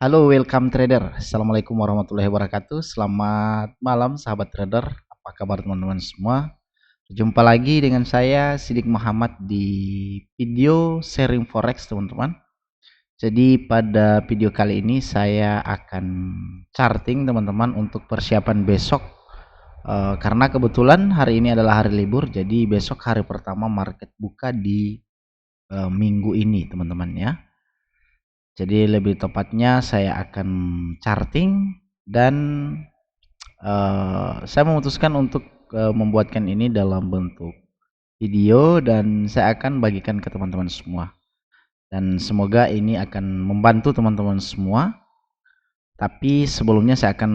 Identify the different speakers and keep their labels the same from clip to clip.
Speaker 1: Halo, welcome trader. Assalamualaikum warahmatullahi wabarakatuh. Selamat malam, sahabat trader. Apa kabar teman-teman semua? Jumpa lagi dengan saya, Sidik Muhammad, di video sharing forex, teman-teman. Jadi pada video kali ini saya akan charting, teman-teman, untuk persiapan besok. Karena kebetulan hari ini adalah hari libur, jadi besok hari pertama market buka di minggu ini, teman-teman ya. Jadi lebih tepatnya saya akan charting dan saya memutuskan untuk membuatkan ini dalam bentuk video dan saya akan bagikan ke teman-teman semua. Dan semoga ini akan membantu teman-teman semua. Tapi sebelumnya saya akan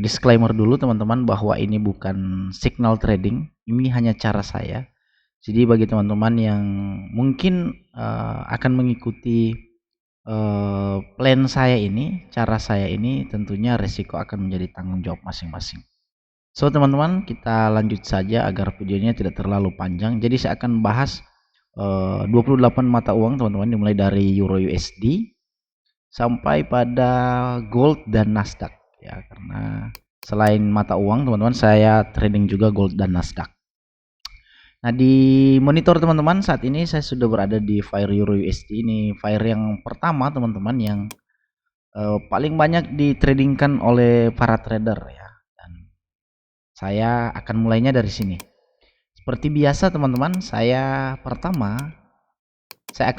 Speaker 1: disclaimer dulu teman-teman bahwa ini bukan signal trading, ini hanya cara saya. Jadi bagi teman-teman yang mungkin akan mengikuti plan saya ini, cara saya ini, tentunya resiko akan menjadi tanggung jawab masing-masing. So teman-teman, kita lanjut saja agar videonya tidak terlalu panjang. Jadi saya akan bahas 28 mata uang teman-teman, dimulai dari Euro USD sampai pada gold dan Nasdaq ya, karena selain mata uang teman-teman, saya trading juga gold dan Nasdaq. Nah, di monitor teman-teman saat ini saya sudah berada di fire Euro USD. Ini fire yang pertama teman-teman, yang paling banyak ditradingkan oleh para trader ya. Dan saya akan mulainya dari sini. Seperti biasa teman-teman, saya akan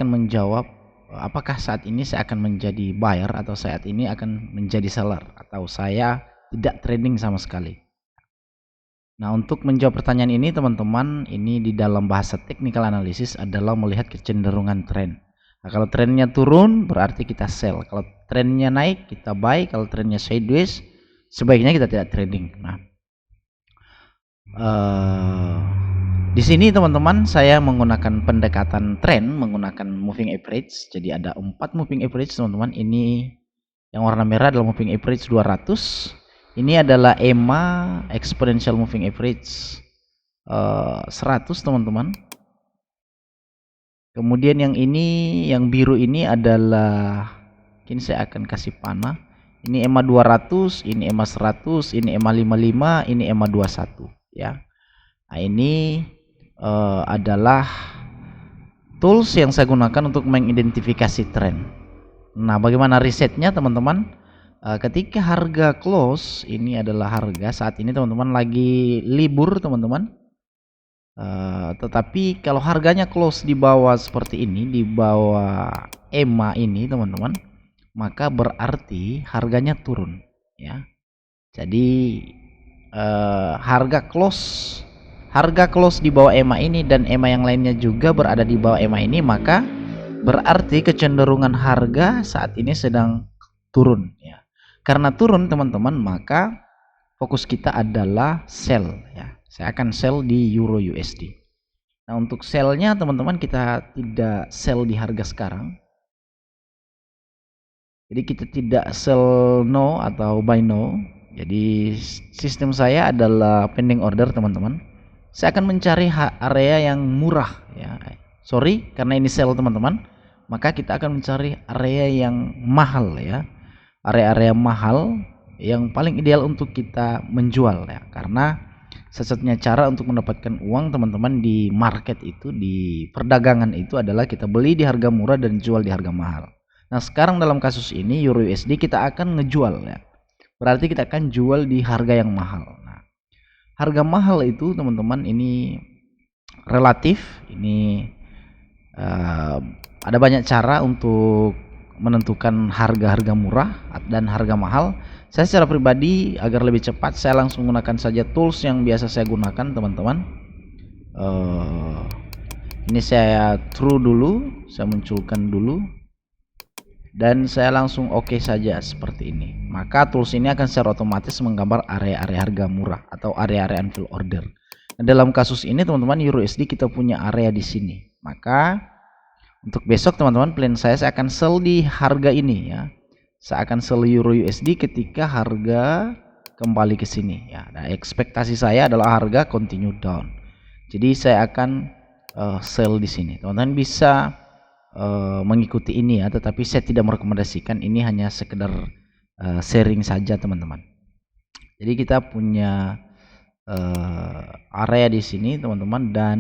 Speaker 1: menjawab apakah saat ini saya akan menjadi buyer atau saat ini akan menjadi seller atau saya tidak trading sama sekali. Nah, untuk menjawab pertanyaan ini teman-teman, ini di dalam bahasa technical analysis adalah melihat kecenderungan tren. Nah, kalau trennya turun berarti kita sell. Kalau trennya naik kita buy. Kalau trennya sideways sebaiknya kita tidak trading. Nah, di sini teman-teman saya menggunakan pendekatan tren menggunakan moving average. Jadi ada 4 moving average teman-teman. Ini yang warna merah adalah moving average 200. Ini adalah EMA exponential moving average 100 teman-teman. Kemudian yang ini, yang biru ini adalah, mungkin saya akan kasih panah. Ini EMA 200, ini EMA 100, ini EMA 55, ini EMA 21 ya. Nah, ini adalah tools yang saya gunakan untuk mengidentifikasi tren. Nah, bagaimana risetnya teman-teman? Ketika harga close, ini adalah harga saat ini teman-teman lagi libur teman-teman. Tetapi kalau harganya close di bawah seperti ini, di bawah EMA ini teman-teman, maka berarti harganya turun ya. Jadi harga close di bawah EMA ini dan EMA yang lainnya juga berada di bawah EMA ini, maka berarti kecenderungan harga saat ini sedang turun ya. Karena turun teman-teman, maka fokus kita adalah sell ya. Saya akan sell di Euro USD. Nah, untuk sellnya teman-teman, kita tidak sell di harga sekarang. Jadi kita tidak sell no atau buy no. Jadi sistem saya adalah pending order teman-teman. Saya akan mencari area yang murah ya. Sorry, karena ini sell teman-teman, maka kita akan mencari area yang mahal ya. Area-area mahal yang paling ideal untuk kita menjual ya, karena satu-satunya cara untuk mendapatkan uang teman-teman di market itu, di perdagangan itu, adalah kita beli di harga murah dan jual di harga mahal. Nah, sekarang dalam kasus ini Euro USD kita akan ngejual ya, berarti kita akan jual di harga yang mahal. Nah, harga mahal itu teman-teman ini relatif, ini ada banyak cara untuk menentukan harga-harga murah dan harga mahal. Saya secara pribadi agar lebih cepat, saya langsung menggunakan saja tools yang biasa saya gunakan teman-teman. Ini saya true dulu, saya munculkan dulu, dan saya langsung oke saja seperti ini. Maka tools ini akan secara otomatis menggambar area-area harga murah atau area-area unfilled order. Nah, dalam kasus ini teman-teman, Euro USD kita punya area di sini. Maka untuk besok teman-teman, plan saya akan sell di harga ini ya. Saya akan sell Euro USD ketika harga kembali ke sini ya. Nah, ekspektasi saya adalah harga continue down. Jadi saya akan sell di sini. Teman-teman bisa mengikuti ini ya, tetapi saya tidak merekomendasikan, ini hanya sekedar sharing saja teman-teman. Jadi kita punya area di sini teman-teman, dan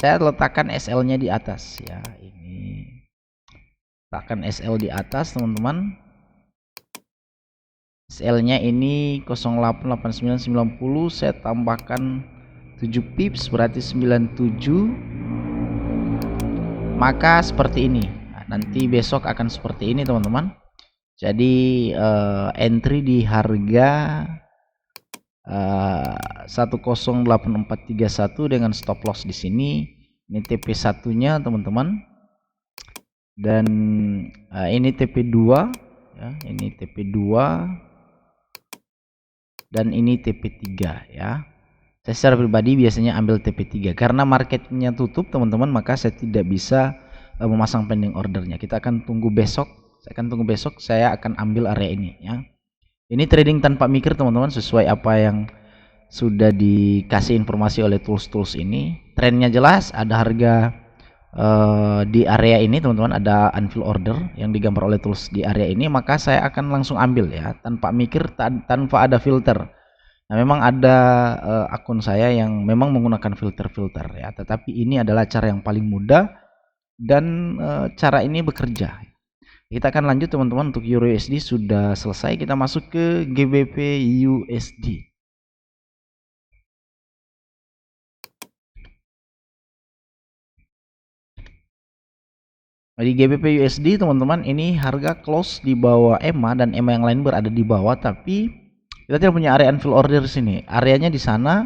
Speaker 1: saya letakkan SL-nya di atas ya. Ini letakkan SL di atas teman-teman. SL-nya ini 088990, saya tambahkan 7 pips berarti 97. Maka seperti ini. Nah, nanti besok akan seperti ini teman-teman. Jadi entry di harga 108431 dengan stop loss di sini. Ini TP1-nya teman-teman. Dan ini TP2 ya, ini TP2 dan ini TP3 ya. Saya secara pribadi biasanya ambil TP3 karena marketnya tutup teman-teman, maka saya tidak bisa memasang pending ordernya. Kita akan tunggu besok. Saya akan ambil area ini ya. Ini trading tanpa mikir teman-teman, sesuai apa yang sudah dikasih informasi oleh tools-tools ini. Trennya jelas, ada harga di area ini teman-teman, ada unfill order yang digambar oleh tools di area ini, maka saya akan langsung ambil ya, tanpa mikir, tanpa ada filter. Nah, memang ada akun saya yang memang menggunakan filter-filter ya, tetapi ini adalah cara yang paling mudah dan cara ini bekerja. Kita akan lanjut teman-teman. Untuk Euro USD sudah selesai, kita masuk ke GBP USD. Di GBP USD teman-teman, ini harga close di bawah EMA dan EMA yang lain berada di bawah, tapi kita tidak punya area unfill order di sini. Areanya di sana,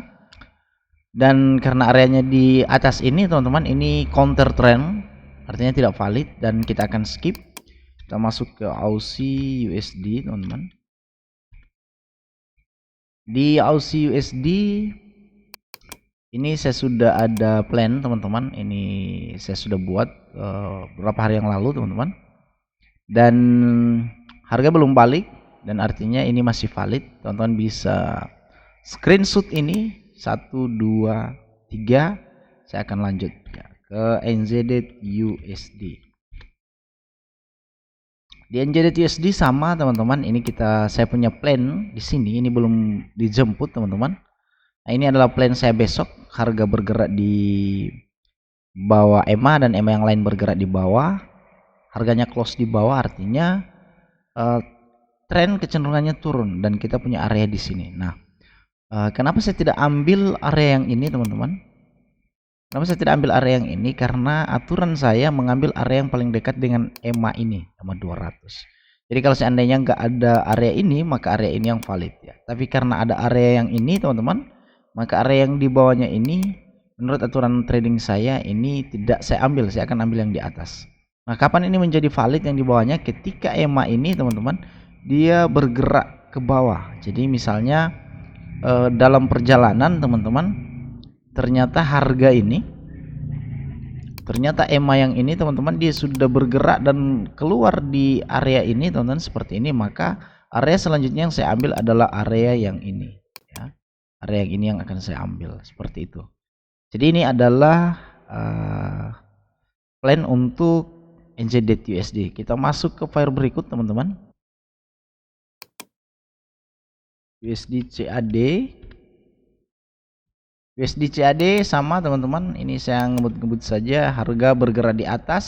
Speaker 1: dan karena areanya di atas ini teman-teman, ini counter trend, artinya tidak valid dan kita akan skip. Kita masuk ke Aussie USD teman-teman. Di Aussie USD ini saya sudah ada plan teman-teman, ini saya sudah buat beberapa hari yang lalu teman-teman, dan harga belum balik dan artinya ini masih valid. Teman-teman bisa screenshot ini 1 2 3. Saya akan lanjut ya, ke NZD USD. Di NZD USD sama teman-teman, ini saya punya plan di sini, ini belum dijemput teman-teman. Nah, ini adalah plan saya besok, harga bergerak di bawah EMA dan EMA yang lain bergerak di bawah. Harganya close di bawah, artinya tren kecenderungannya turun dan kita punya area di sini. Nah, kenapa saya tidak ambil area yang ini teman-teman? Kenapa saya tidak ambil area yang ini? Karena aturan saya mengambil area yang paling dekat dengan EMA ini, EMA 200. Jadi kalau seandainya nggak ada area ini, maka area ini yang valid ya. Tapi karena ada area yang ini teman-teman, maka area yang di bawahnya ini menurut aturan trading saya ini tidak saya ambil, saya akan ambil yang di atas. Nah, kapan ini menjadi valid yang di bawahnya? Ketika EMA ini teman-teman, dia bergerak ke bawah. Jadi misalnya dalam perjalanan teman-teman, ternyata harga ini, ternyata EMA yang ini teman-teman, dia sudah bergerak dan keluar di area ini teman-teman, seperti ini, maka area selanjutnya yang saya ambil adalah area yang ini ya. Area yang ini yang akan saya ambil, seperti itu. Jadi ini adalah plan untuk NZD USD. Kita masuk ke file berikut teman-teman. USD CAD. USD CAD sama teman-teman, ini saya ngebut-ngebut saja, harga bergerak di atas,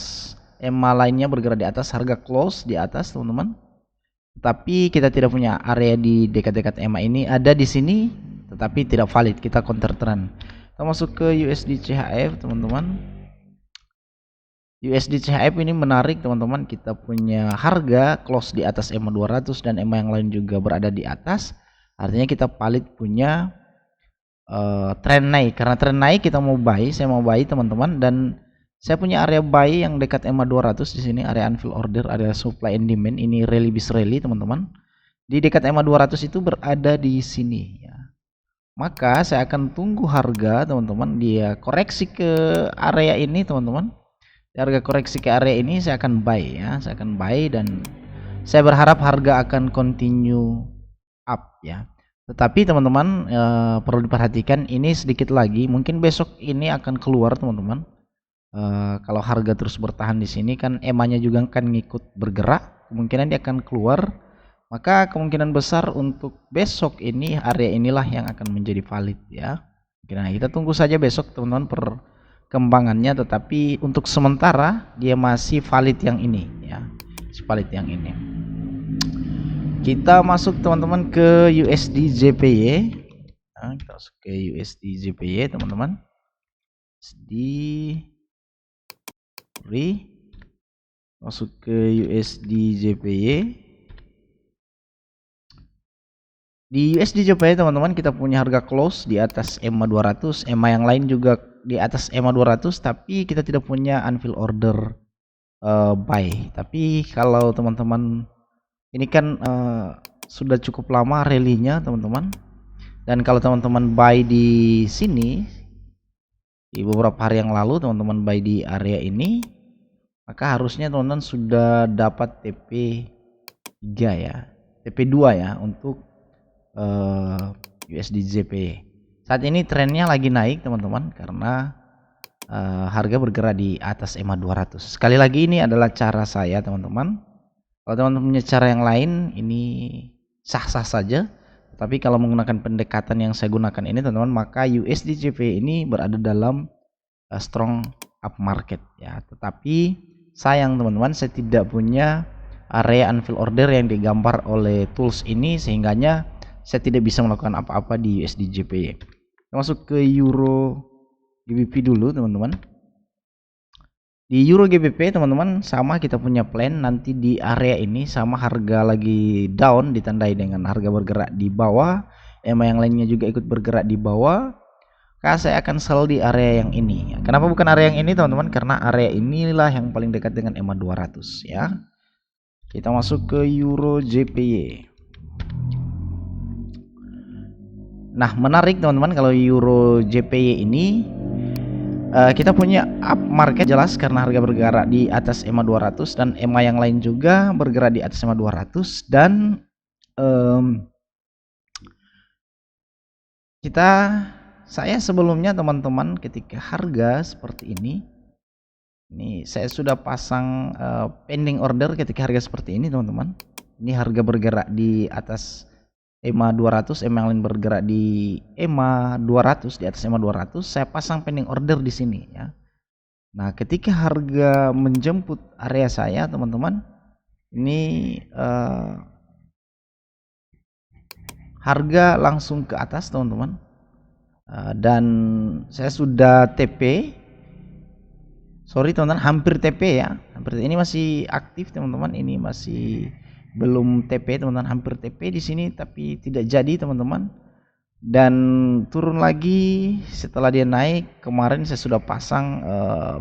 Speaker 1: EMA lainnya bergerak di atas, harga close di atas teman-teman. Tapi kita tidak punya area di dekat-dekat EMA ini, ada di sini tetapi tidak valid, kita counter trend. Kita masuk ke USD CHF teman-teman. USD CHF ini menarik teman-teman, kita punya harga close di atas EMA 200 dan EMA yang lain juga berada di atas, artinya kita valid punya trend naik. Karena trend naik kita mau buy, saya mau buy teman-teman, dan saya punya area buy yang dekat EMA 200 di sini, area unfill order, area supply and demand, ini rally bis rally teman-teman. Di dekat EMA 200 itu berada di sini ya. Maka saya akan tunggu harga teman-teman dia koreksi ke area ini teman-teman. Harga koreksi ke area ini saya akan buy ya, saya akan buy dan saya berharap harga akan continue up ya. Tetapi teman-teman perlu diperhatikan, ini sedikit lagi, mungkin besok ini akan keluar teman-teman. Kalau harga terus bertahan di sini kan EMA-nya juga akan ngikut bergerak, kemungkinan dia akan keluar, maka kemungkinan besar untuk besok ini area inilah yang akan menjadi valid ya. Nah, kita tunggu saja besok teman-teman perkembangannya, tetapi untuk sementara dia masih valid yang ini ya, valid yang ini. Kita masuk teman-teman ke USD JPY. Nah, kita masuk ke USD JPY teman-teman. Masuk ke USD JPY. Di USD JPY teman-teman kita punya harga close di atas EMA 200, EMA yang lain juga di atas EMA 200, tapi kita tidak punya unfill order buy. Tapi kalau teman-teman ini kan sudah cukup lama rally-nya teman-teman, dan kalau teman-teman buy di sini di beberapa hari yang lalu teman-teman buy di area ini, maka harusnya teman-teman sudah dapat TP3 ya, TP2 ya untuk USD JPY. Saat ini trennya lagi naik teman-teman karena harga bergerak di atas EMA 200. Sekali lagi ini adalah cara saya teman-teman. Kalau teman-teman punya cara yang lain ini sah-sah saja. Tapi kalau menggunakan pendekatan yang saya gunakan ini teman-teman, maka USD JPY ini berada dalam strong up market ya. Tetapi sayang teman-teman, saya tidak punya area unfill order yang digambar oleh tools ini, sehingganya saya tidak bisa melakukan apa-apa di USD JPY. Kita masuk ke Euro GBP dulu teman-teman. Di Euro GBP teman-teman sama, kita punya plan nanti di area ini sama harga lagi down ditandai dengan harga bergerak di bawah, EMA yang lainnya juga ikut bergerak di bawah. Maka saya akan sell di area yang ini. Kenapa bukan area yang ini teman-teman? Karena area inilah yang paling dekat dengan EMA 200 ya. Kita masuk ke Euro JPY. Nah, menarik teman-teman kalau Euro JPY ini kita punya up market jelas karena harga bergerak di atas EMA 200 dan EMA yang lain juga bergerak di atas EMA 200, dan saya sebelumnya teman-teman ketika harga seperti ini saya sudah pasang pending order ketika harga seperti ini teman-teman. Ini harga bergerak di atas EMA 200, EMA yang lain bergerak di EMA 200, di atas EMA 200, saya pasang pending order di sini ya. Nah, ketika harga menjemput area saya teman-teman, ini harga langsung ke atas teman-teman, dan saya sudah TP. Sorry teman-teman, hampir TP ya. Hampir, ini masih aktif teman-teman, ini masih belum TP teman-teman, hampir TP di sini tapi tidak jadi teman-teman, dan turun lagi setelah dia naik. Kemarin saya sudah pasang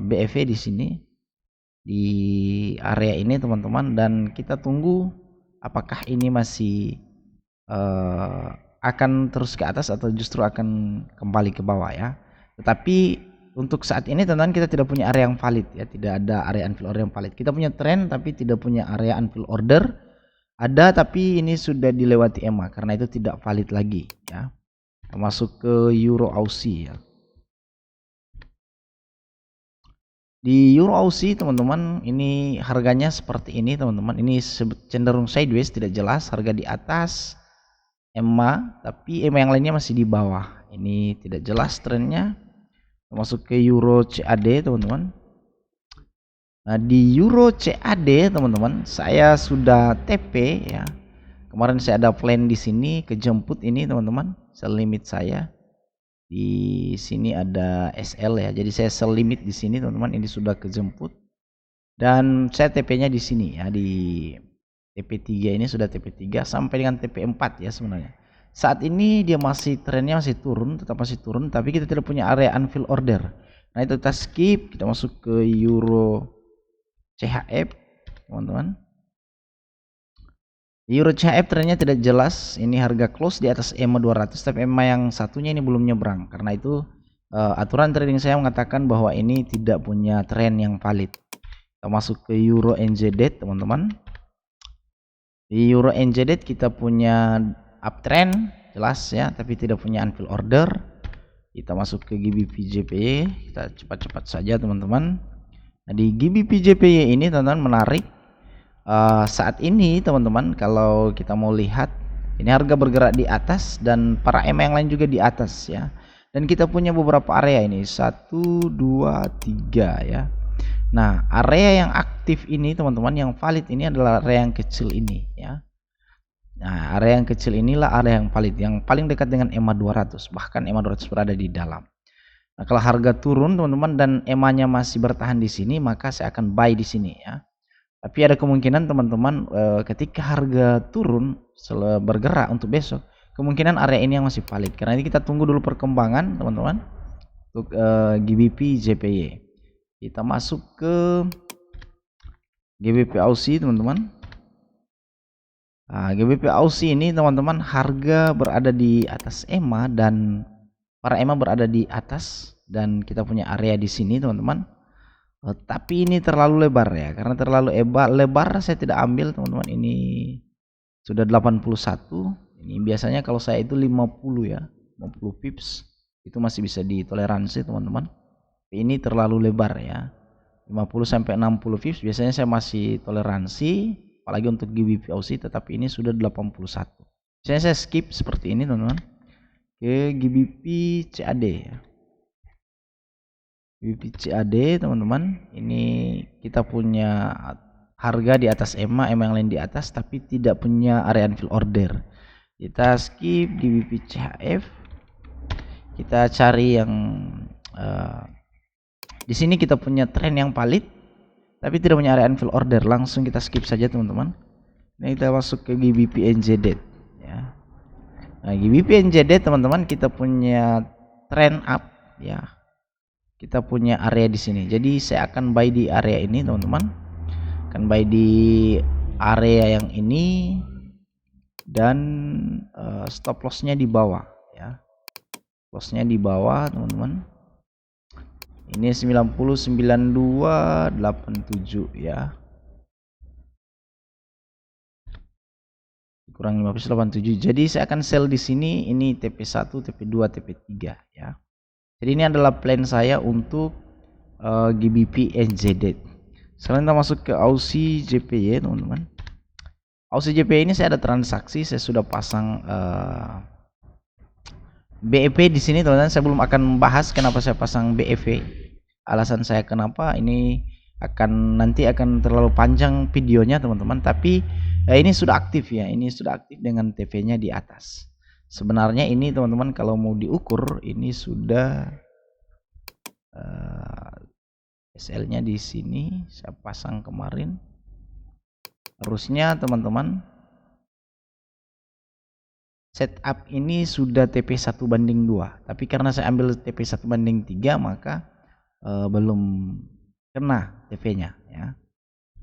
Speaker 1: BEV di sini di area ini teman-teman, dan kita tunggu apakah ini masih akan terus ke atas atau justru akan kembali ke bawah ya. Tetapi untuk saat ini teman-teman kita tidak punya area yang valid ya, tidak ada area unfill order yang valid. Kita punya trend tapi tidak punya area unfill order. Ada tapi ini sudah dilewati EMA, karena itu tidak valid lagi ya. Masuk ke Euro Aussie ya. Di Euro Aussie teman-teman ini harganya seperti ini teman-teman. Ini cenderung sideways, tidak jelas, harga di atas EMA tapi EMA yang lainnya masih di bawah. Ini tidak jelas trennya. Masuk ke Euro CAD teman-teman. Nah, di Euro CAD teman-teman saya sudah TP ya. Kemarin saya ada plan di sini kejemput ini teman-teman. Sell limit saya di sini ada SL ya. Jadi saya sell limit di sini teman-teman, ini sudah kejemput. Dan saya TP-nya di sini ya, di TP3 ini sudah TP3 sampai dengan TP4 ya sebenarnya. Saat ini dia masih trennya masih turun, tetap masih turun, tapi kita tidak punya area unfill order. Nah, itu kita skip, kita masuk ke Euro CHF teman-teman. Euro CHF trennya tidak jelas, ini harga close di atas EMA 200 tapi EMA yang satunya ini belum nyebrang. Karena itu aturan trading saya mengatakan bahwa ini tidak punya tren yang valid. Kita masuk ke Euro NZD teman-teman. Di Euro NZD kita punya uptrend jelas ya, tapi tidak punya unfill order. Kita masuk ke GBP JPY, kita cepat-cepat saja teman-teman. Nah, di GBP JPY ini teman-teman menarik. Saat ini teman-teman kalau kita mau lihat, ini harga bergerak di atas dan para EMA yang lain juga di atas ya. Dan kita punya beberapa area ini, 1, 2, 3 ya. Nah, area yang aktif ini teman-teman, yang valid ini adalah area yang kecil ini ya. Nah, area yang kecil inilah area yang valid, yang paling dekat dengan EMA 200, bahkan EMA 200 berada di dalam. Nah, kalau harga turun teman-teman dan EMA-nya masih bertahan di sini, maka saya akan buy di sini ya. Tapi ada kemungkinan teman-teman ketika harga turun bergerak untuk besok, kemungkinan area ini yang masih valid. Karena ini kita tunggu dulu perkembangan teman-teman untuk GBP JPY. Kita masuk ke GBP Aussie teman-teman. Nah, GBP Aussie ini teman-teman harga berada di atas EMA dan para EMA berada di atas, dan kita punya area di sini teman-teman. Tapi ini terlalu lebar ya, karena terlalu lebar saya tidak ambil teman-teman. Ini sudah 81. Ini biasanya kalau saya itu 50 ya, 50 pips itu masih bisa ditoleransi teman-teman. Ini terlalu lebar ya, 50 sampai 60 pips biasanya saya masih toleransi, apalagi untuk GBP Aussie. Tetapi ini sudah 81. Biasanya saya skip seperti ini teman-teman. Ke GBP CAD ya. GBP CAD teman-teman, ini kita punya harga di atas EMA yang lain di atas, tapi tidak punya area unfill order. Kita skip GBP CHF, kita cari yang di sini kita punya tren yang valid, tapi tidak punya area unfill order. Langsung kita skip saja teman-teman. Nah, kita masuk ke GBP NZD ya. Nah, GBP NZD teman-teman, kita punya trend up ya. Kita punya area di sini. Jadi saya akan buy di area ini teman-teman. Akan buy di area yang ini dan stop lossnya di bawah ya. Lossnya di bawah teman-teman. Ini 909287 ya. Kurang 1587. Jadi saya akan sell di sini. Ini TP1, TP2, TP3 ya. Jadi ini adalah plan saya untuk GBP NZD. Sekarang kita masuk ke Aussie JPY teman-teman. Aussie JPY ini saya ada transaksi, saya sudah pasang BEP di sini teman-teman. Saya belum akan membahas kenapa saya pasang BEP. Alasan saya kenapa ini nanti akan terlalu panjang videonya teman-teman. Tapi ini sudah aktif ya. Ini sudah aktif dengan TV-nya di atas. Sebenarnya ini teman-teman kalau mau diukur ini sudah SL-nya di sini saya pasang kemarin. Harusnya teman-teman setup ini sudah TP1/2, tapi karena saya ambil TP1/3 maka belum kena TV-nya ya.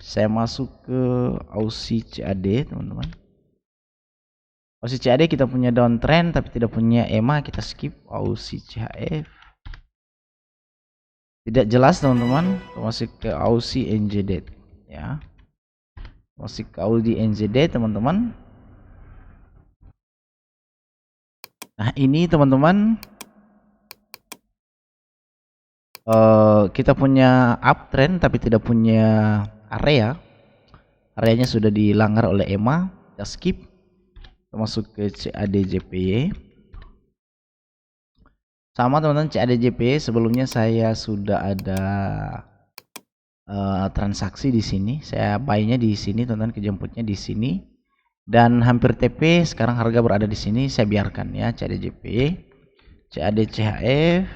Speaker 1: Saya masuk ke Aussie CAD teman-teman. Aussie CAD kita punya downtrend tapi tidak punya EMA, kita skip. Aussie CHF tidak jelas teman-teman. Masuk ke Aussie NZD ya. Masuk ke Aussie NZD teman-teman. Nah, ini teman-teman kita punya uptrend tapi tidak punya area. Areanya sudah dilanggar oleh EMA, kita skip. Kita masuk ke CAD JPY. Sama teman-teman, CAD JPY sebelumnya saya sudah ada transaksi di sini. Saya buy-nya di sini teman-teman, kejemputnya di sini. Dan hampir TP, sekarang harga berada di sini, saya biarkan ya. CAD JPY, CAD CHF.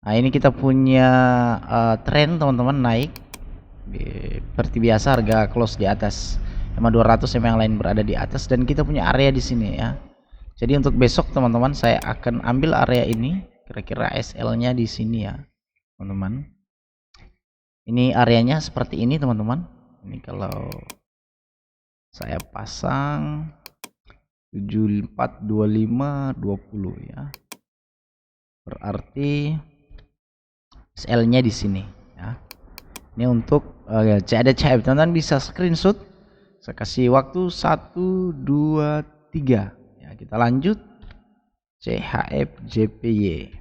Speaker 1: Nah, ini kita punya tren teman-teman naik. Seperti biasa harga close di atas. EMA 200 yang lain berada di atas dan kita punya area di sini ya. Jadi untuk besok teman-teman saya akan ambil area ini, kira-kira SL-nya di sini ya, teman-teman. Ini areanya seperti ini teman-teman. Ini kalau saya pasang 742520 ya. Berarti SL-nya di sini ya. Ini untuk CAD CHF, teman-teman bisa screenshot. Saya kasih waktu 1 2 3 ya. Kita lanjut. CHF-JPY.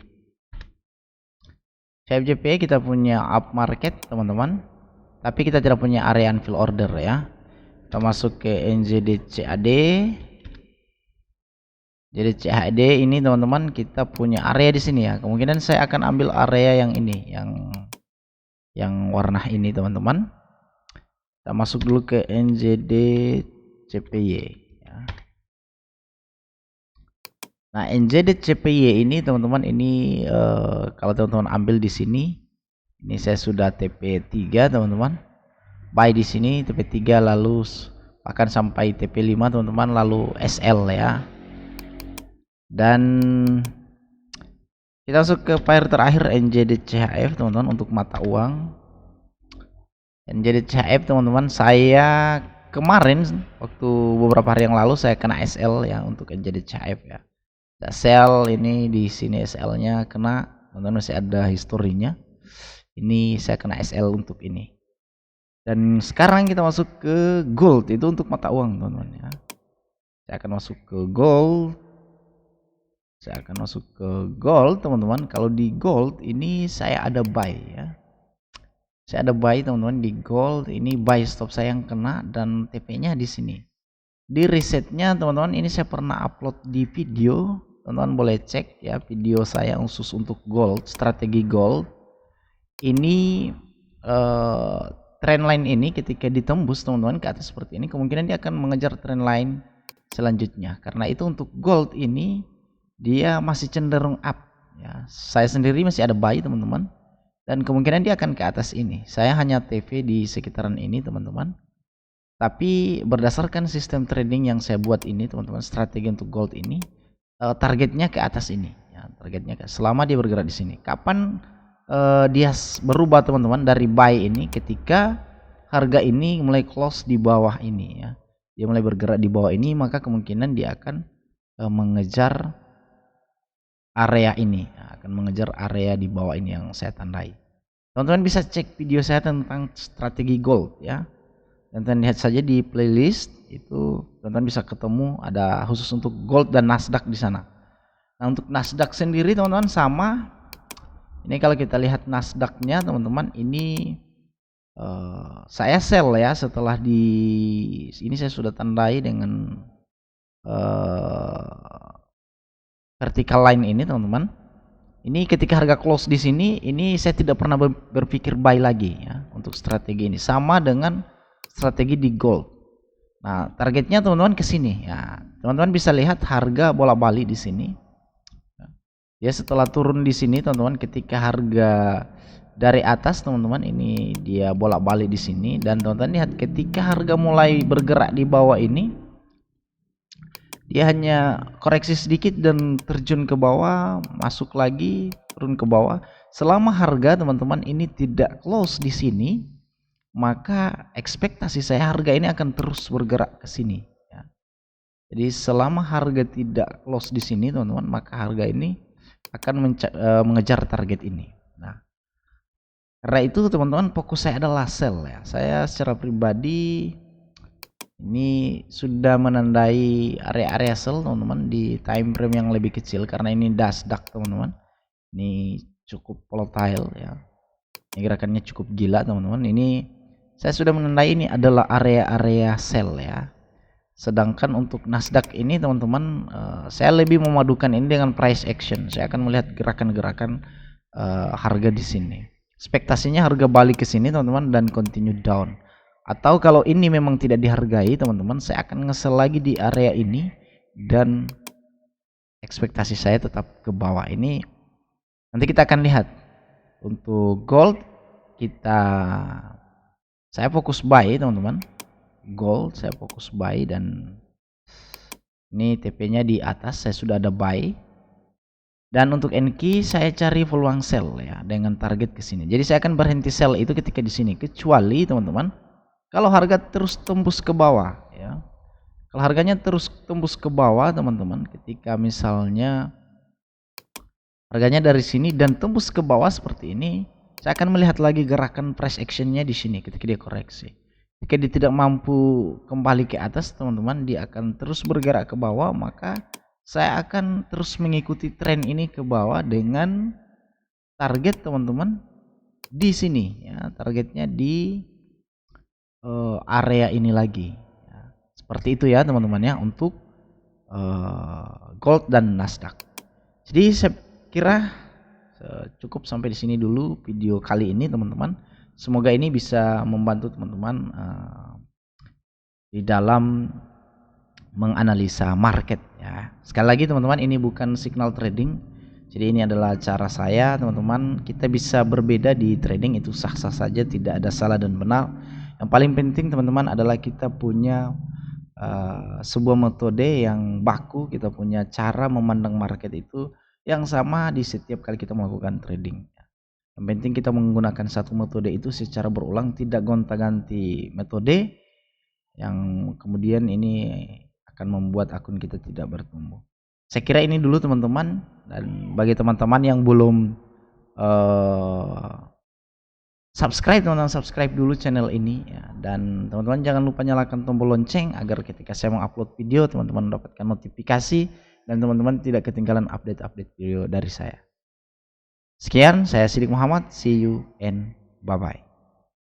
Speaker 1: CHF-JPY kita punya up market teman-teman, tapi kita tidak punya area unfill order ya. Kita masuk ke NZD-CAD. Jadi CAD ini teman-teman kita punya area di sini ya. Kemungkinan saya akan ambil area yang ini, yang warna ini teman-teman. Kita masuk dulu ke NZD-CPY ya. Nah, NZD-CPY ini teman-teman ini kalau teman-teman ambil di sini, ini saya sudah TP3 teman-teman. Buy di sini TP3 lalu akan sampai TP5 teman-teman, lalu SL ya. Dan kita masuk ke pair terakhir NZD-CHF teman-teman untuk mata uang. NZD-CHF teman-teman, saya kemarin waktu beberapa hari yang lalu saya kena SL ya untuk NZD-CHF ya. Sell ini di sini SL-nya kena, teman-teman masih ada historinya. Ini saya kena SL untuk ini. Dan sekarang kita masuk ke gold, itu untuk mata uang teman-teman ya. Saya akan masuk ke gold. Teman-teman. Kalau di gold ini saya ada buy ya. Saya ada buy teman-teman di gold, ini buy stop saya yang kena dan TP-nya di sini. Di resetnya teman-teman, ini saya pernah upload di video. Teman-teman boleh cek ya video saya khusus untuk gold, strategi gold. Ini trendline ini ketika ditembus teman-teman ke atas seperti ini, kemungkinan dia akan mengejar trendline selanjutnya. Karena itu untuk gold ini dia masih cenderung up ya. Saya sendiri masih ada buy teman-teman, dan kemungkinan dia akan ke atas ini. Saya hanya TV di sekitaran ini teman-teman. Tapi berdasarkan sistem trading yang saya buat ini teman-teman, strategi untuk gold ini targetnya ke atas ini ya, targetnya selama dia bergerak di sini. Kapan dia berubah teman-teman dari buy ini? Ketika harga ini mulai close di bawah ini ya, dia mulai bergerak di bawah ini, maka kemungkinan dia akan mengejar area ini ya, akan mengejar area di bawah ini yang saya tandai. Teman-teman bisa cek video saya tentang strategi gold ya, dan teman lihat saja di playlist itu, teman-teman bisa ketemu ada khusus untuk gold dan Nasdaq di sana. Nah, untuk Nasdaq sendiri teman-teman sama. Ini kalau kita lihat Nasdaq-nya teman-teman, ini saya sell ya setelah di ini saya sudah tandai dengan vertical line ini teman-teman. Ini ketika harga close di sini, ini saya tidak pernah berpikir buy lagi ya untuk strategi ini. Sama dengan strategi di gold. Nah, targetnya teman-teman ke sini ya. Teman-teman bisa lihat harga bolak-balik di sini. Ya, setelah turun di sini teman-teman, ketika harga dari atas teman-teman, ini dia bolak-balik di sini, dan teman-teman lihat ketika harga mulai bergerak di bawah ini, dia hanya koreksi sedikit dan terjun ke bawah, masuk lagi, turun ke bawah. Selama harga teman-teman ini tidak close di sini, maka ekspektasi saya harga ini akan terus bergerak ke sini ya. Jadi selama harga tidak close di sini teman-teman, maka harga ini akan mengejar target ini. Nah, karena itu teman-teman, fokus saya adalah sell ya. Saya secara pribadi ini sudah menandai area-area sell teman-teman di time frame yang lebih kecil, karena ini Nasdaq teman-teman. Ini cukup volatile ya. Ini gerakannya cukup gila teman-teman. Ini saya sudah menandai ini adalah area-area sell ya. Sedangkan untuk Nasdaq ini teman-teman, saya lebih memadukan ini dengan price action. Saya akan melihat gerakan-gerakan harga di sini. Ekspektasinya harga balik ke sini teman-teman dan continue down. Atau kalau ini memang tidak dihargai teman-teman, saya akan ngesel lagi di area ini dan ekspektasi saya tetap ke bawah. Ini nanti kita akan lihat. Untuk gold saya fokus buy teman-teman. Gold saya fokus buy, dan ini TP-nya di atas saya sudah ada buy. Dan untuk NQ saya cari peluang sell ya dengan target ke sini. Jadi saya akan berhenti sell itu ketika di sini, kecuali teman-teman kalau harga terus tembus ke bawah ya. Kalau harganya terus tembus ke bawah teman-teman, ketika misalnya harganya dari sini dan tembus ke bawah seperti ini, saya akan melihat lagi gerakan price actionnya di sini ketika dia koreksi. Jika dia tidak mampu kembali ke atas teman-teman, dia akan terus bergerak ke bawah, maka saya akan terus mengikuti tren ini ke bawah dengan target teman-teman di sini ya, targetnya di area ini lagi ya. Seperti itu ya teman-teman ya untuk gold dan Nasdaq. Jadi saya kira cukup sampai di sini dulu video kali ini teman-teman. Semoga ini bisa membantu teman-teman di dalam menganalisa market ya. Sekali lagi teman-teman, ini bukan signal trading. Jadi ini adalah cara saya teman-teman. Kita bisa berbeda di trading, itu sah-sah saja, tidak ada salah dan benar. Yang paling penting teman-teman adalah kita punya sebuah metode yang baku, kita punya cara memandang market itu yang sama di setiap kali kita melakukan trading. Yang penting kita menggunakan satu metode itu secara berulang, tidak gonta-ganti metode yang kemudian ini akan membuat akun kita tidak bertumbuh. Saya kira ini dulu teman-teman, dan bagi teman-teman yang belum subscribe, teman-teman subscribe dulu channel ini ya. Dan teman-teman jangan lupa nyalakan tombol lonceng agar ketika saya mengupload video teman-teman mendapatkan notifikasi dan teman-teman tidak ketinggalan update-update video dari saya. Sekian, saya Sidik Muhammad, see you and bye bye.